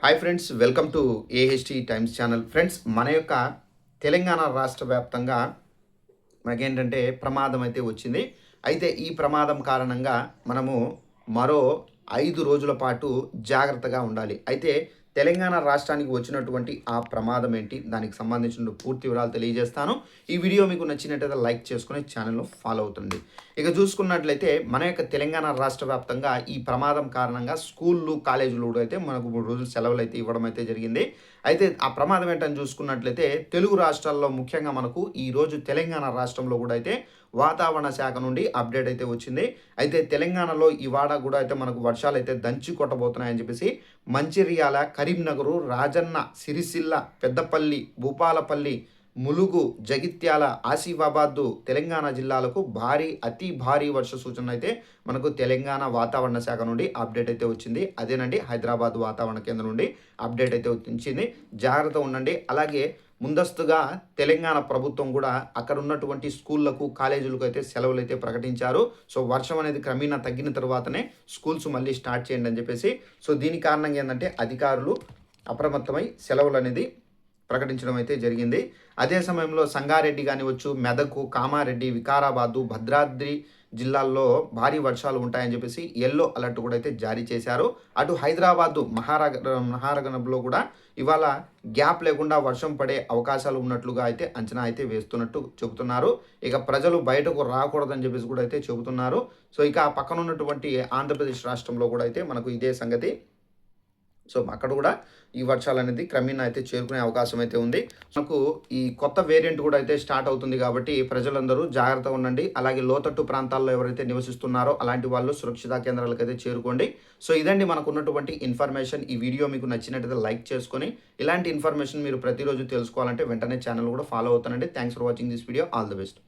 Hi friends, welcome to AHT times channel. Friends, మన యొక్క తెలంగాణ రాష్ట్ర వ్యాప్తంగా మనకేంటంటే ప్రమాదం అయితే వచ్చింది. అయితే ఈ ప్రమాదం కారణంగా మనము మరో 5 రోజుల పాటు జాగ్రత్తగా ఉండాలి. అయితే తెలంగాణ రాష్ట్రానికి వచ్చినటువంటి ఆ ప్రమాదం ఏంటి? దానికి సంబంధించిన పూర్తి వివరాలు తెలియజేస్తాను. ఈ వీడియో మీకు నచ్చినట్టయితే లైక్ చేసుకొని ఛానల్‌ను ఫాలో అవుతుంది. ఇక చూసుకున్నట్లయితే మన యొక్క తెలంగాణ రాష్ట్ర వ్యాప్తంగా ఈ ప్రమాదం కారణంగా స్కూళ్ళు, కాలేజీలు కూడా అయితే మనకు 3 రోజులు సెలవులైతే ఇవ్వడం అయితే జరిగింది. అయితే ఆ ప్రమాదం ఏంటని చూసుకున్నట్లయితే తెలుగు రాష్ట్రాల్లో ముఖ్యంగా మనకు ఈరోజు తెలంగాణ రాష్ట్రంలో కూడా అయితే వాతావరణ శాఖ నుండి అప్డేట్ అయితే వచ్చింది. అయితే తెలంగాణలో ఇవాళ కూడా అయితే మనకు వర్షాలు అయితే దంచి కొట్టబోతున్నాయని చెప్పేసి మంచిర్యాల, కరీంనగరు, రాజన్న, సిరిసిల్ల, పెద్దపల్లి, భూపాలపల్లి, ములుగు, జగిత్యాల, ఆసిఫాబాదు తెలంగాణ జిల్లాలకు అతి భారీ వర్ష సూచన అయితే మనకు తెలంగాణ వాతావరణ శాఖ నుండి అప్డేట్ అయితే వచ్చింది. అదేనండి, హైదరాబాద్ వాతావరణ కేంద్రం నుండి అప్డేట్ అయితే వచ్చింది. జాగ్రత్త ఉండండి. అలాగే ముందస్తుగా తెలంగాణ ప్రభుత్వం కూడా అక్కడ ఉన్నటువంటి స్కూళ్లకు, కాలేజీలకు అయితే సెలవులు అయితే ప్రకటించారు. సో వర్షం అనేది క్రమేణా తగ్గిన తర్వాతనే స్కూల్స్ మళ్ళీ స్టార్ట్ చేయండి అని చెప్పేసి. సో దీని కారణంగా ఏంటంటే అధికారులు అప్రమత్తమై సెలవులు అనేది ప్రకటించడం అయితే జరిగింది. అదే సమయంలో సంగారెడ్డి కానివచ్చు, మెదక్, కామారెడ్డి, వికారాబాదు, భద్రాద్రి జిల్లాల్లో భారీ వర్షాలు ఉంటాయని చెప్పేసి యెల్లో అలర్ట్ కూడా అయితే జారీ చేశారు. అటు హైదరాబాదు, మహానగరంలో కూడా ఇవాళ గ్యాప్ లేకుండా వర్షం పడే అవకాశాలు ఉన్నట్లుగా అయితే అంచనా అయితే వేస్తున్నట్టు చెబుతున్నారు. ఇక ప్రజలు బయటకు రాకూడదని చెప్పేసి కూడా అయితే చెబుతున్నారు. సో ఇక పక్కన ఉన్నటువంటి ఆంధ్రప్రదేశ్ రాష్ట్రంలో కూడా అయితే మనకు ఇదే సంగతి. సో అక్కడ కూడా ఈ వర్షాలు అనేది క్రమేణా అయితే చేరుకునే అవకాశం అయితే ఉంది. మనకు ఈ కొత్త వేరియంట్ కూడా అయితే స్టార్ట్ అవుతుంది కాబట్టి ప్రజలందరూ జాగ్రత్తగా ఉండండి. అలాగే లోతట్టు ప్రాంతాల్లో ఎవరైతే నివసిస్తున్నారో అలాంటి వాళ్ళు సురక్షిత కేంద్రాలకు అయితే చేరుకోండి. సో ఇదండి మనకు ఉన్నటువంటి ఇన్ఫర్మేషన్. ఈ వీడియో మీకు నచ్చినట్టయితే లైక్ చేసుకొని ఇలాంటి ఇన్ఫర్మేషన్ మీరు ప్రతిరోజు తెలుసుకోవాలంటే వెంటనే ఛానల్ కూడా ఫాలో అవుతానండి. Thanks for watching this video. All the best.